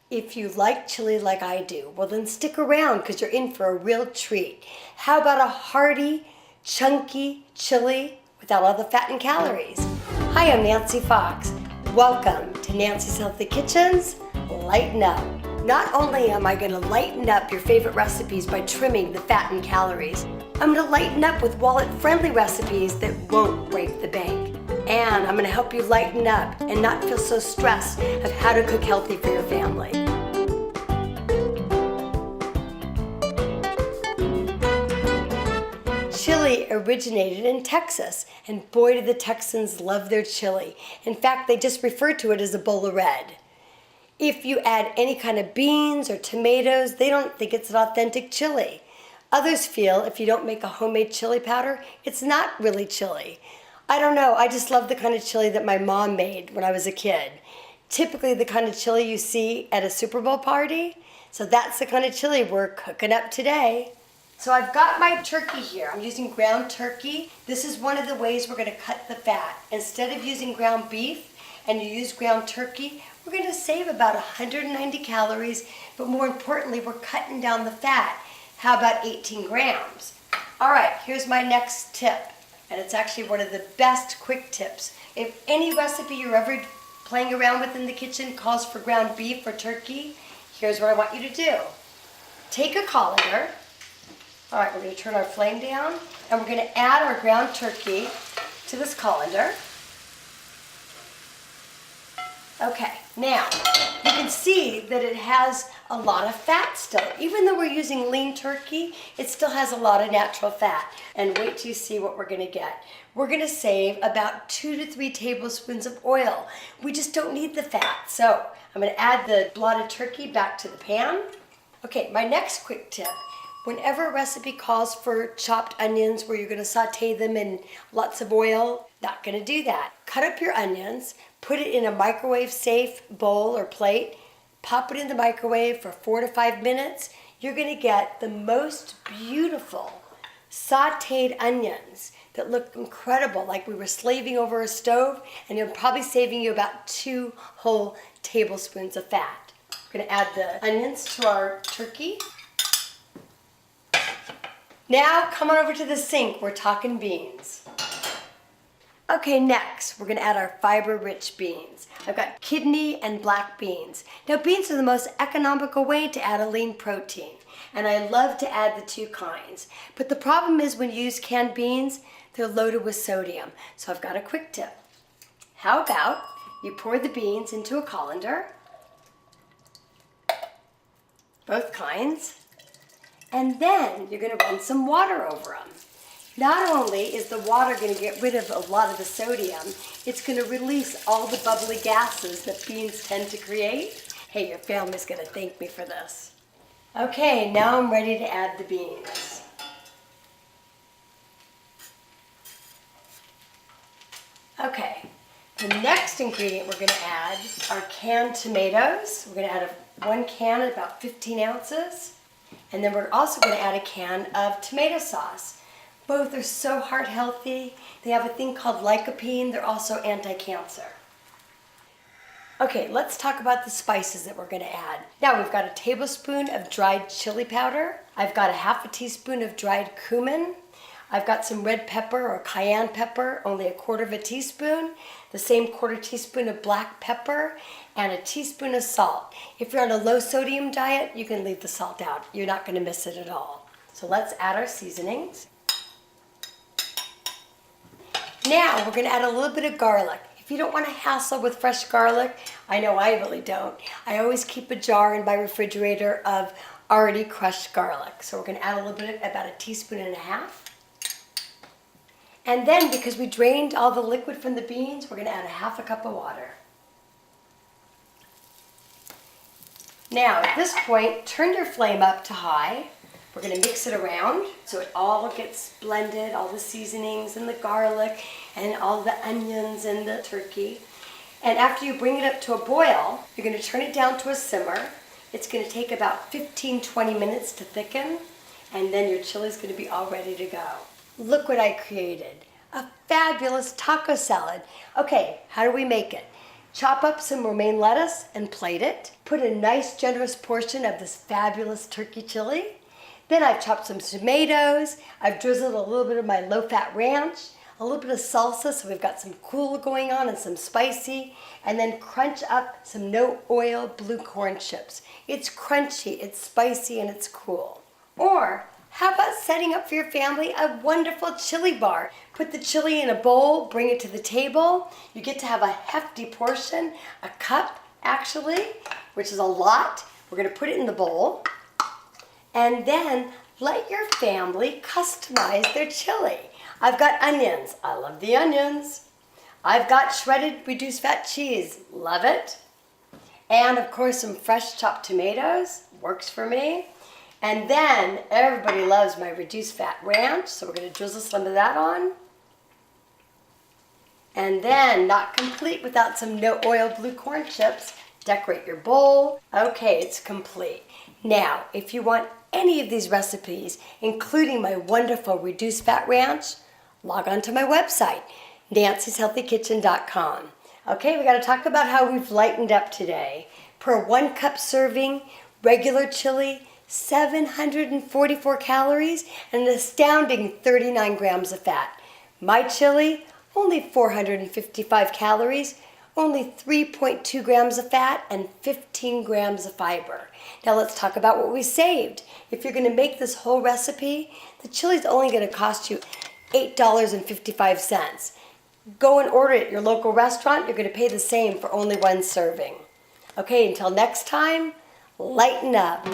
If you like chili like I do, well then stick around because you're in for a real treat. How about a hearty, chunky chili without all the fat and calories? Hi, I'm Nancy Fox. Welcome to Nancy's Healthy Kitchen's Lighten Up. Not only am I going to lighten up your favorite recipes by trimming the fat and calories, I'm going to lighten up with wallet-friendly recipes that won't break the bank. And I'm going to help you lighten up and not feel so stressed of how to cook healthy for your family. Chili originated in Texas, and boy do the Texans love their chili. In fact, they just refer to it as a bowl of red. If you add any kind of beans or tomatoes, they don't think it's an authentic chili. Others feel if you don't make a homemade chili powder, it's not really chili. I don't know, I just love the kind of chili that my mom made when I was a kid. Typically the kind of chili you see at a Super Bowl party. So that's the kind of chili we're cooking up today. So I've got my turkey here. I'm using ground turkey. This is one of the ways we're going to cut the fat. Instead of using ground beef and you use ground turkey, we're going to save about 190 calories, but more importantly, we're cutting down the fat. How about 18 grams? All right, here's my next tip. And it's actually one of the best quick tips. If any recipe you're ever playing around with in the kitchen calls for ground beef or turkey, here's what I want you to do. Take a colander. All right, we're going to turn our flame down, and we're going to add our ground turkey to this colander. Okay, now you can see that it has a lot of fat still. Even though we're using lean turkey, it still has a lot of natural fat. And wait till you see what we're going to get. We're going to save about 2 to 3 tablespoons of oil. We just don't need the fat. So I'm going to add the blotted turkey back to the pan. Okay, my next quick tip. Whenever a recipe calls for chopped onions where you're going to saute them in lots of oil, not going to do that. Cut up your onions, put it in a microwave-safe bowl or plate, pop it in the microwave for 4 to 5 minutes. You're going to get the most beautiful sauteed onions that look incredible, like we were slaving over a stove, and you're probably saving you about 2 whole tablespoons of fat. We're going to add the onions to our turkey. Now, come on over to the sink. We're talking beans. Okay, next, we're going to add our fiber-rich beans. I've got kidney and black beans. Now, beans are the most economical way to add a lean protein, and I love to add the 2 kinds. But the problem is when you use canned beans, they're loaded with sodium. So I've got a quick tip. How about you pour the beans into a colander, both kinds, and then you're going to run some water over them. Not only is the water going to get rid of a lot of the sodium, it's going to release all the bubbly gases that beans tend to create. Hey, your family's going to thank me for this. Okay, now I'm ready to add the beans. Okay, the next ingredient we're going to add are canned tomatoes. We're going to add 1 can at about 15 ounces. And then we're also going to add a can of tomato sauce. Both are so heart healthy. They have a thing called lycopene. They're also anti-cancer. Okay, let's talk about the spices that we're going to add. Now we've got a tablespoon of dried chili powder. I've got a ½ teaspoon of dried cumin. I've got some red pepper or cayenne pepper, only a 1/4 teaspoon. The same 1/4 teaspoon of black pepper, and a teaspoon of salt. If you're on a low sodium diet, you can leave the salt out. You're not going to miss it at all. So let's add our seasonings. Now we're going to add a little bit of garlic. If you don't want to hassle with fresh garlic, I know I really don't. I always keep a jar in my refrigerator of already crushed garlic. So we're going to add a little bit, about 1.5 teaspoons. And then because we drained all the liquid from the beans, we're going to add a ½ cup of water. Now at this point, turn your flame up to high. We're going to mix it around so it all gets blended, all the seasonings and the garlic and all the onions and the turkey. And after you bring it up to a boil, you're going to turn it down to a simmer. It's going to take about 15-20 minutes to thicken, and then your chili is going to be all ready to go. Look what I created, a fabulous taco salad. Okay, how do we make it? Chop up some romaine lettuce and plate it. Put a nice generous portion of this fabulous turkey chili. Then I've chopped some tomatoes. I've drizzled a little bit of my low-fat ranch, a little bit of salsa, so we've got some cool going on and some spicy, and then crunch up some no-oil blue corn chips. It's crunchy, it's spicy, and it's cool. Or how about setting up for your family a wonderful chili bar? Put the chili in a bowl, bring it to the table. You get to have a hefty portion, a cup actually, which is a lot. We're gonna put it in the bowl. And then let your family customize their chili. I've got onions, I love the onions. I've got shredded reduced fat cheese, love it. And of course some fresh chopped tomatoes, works for me. And then everybody loves my reduced fat ranch, so we're gonna drizzle some of that on. And then, not complete without some no oil blue corn chips, decorate your bowl. Okay, it's complete. Now, if you want any of these recipes, including my wonderful reduced fat ranch, log on to my website, nancyshealthykitchen.com. Okay, we gotta talk about how we've lightened up today. Per 1 cup serving, regular chili, 744 calories and an astounding 39 grams of fat. My chili, only 455 calories, only 3.2 grams of fat and 15 grams of fiber. Now let's talk about what we saved. If you're gonna make this whole recipe, the chili's only gonna cost you $8.55. Go and order it at your local restaurant. You're gonna pay the same for only 1 serving. Okay, until next time, lighten up.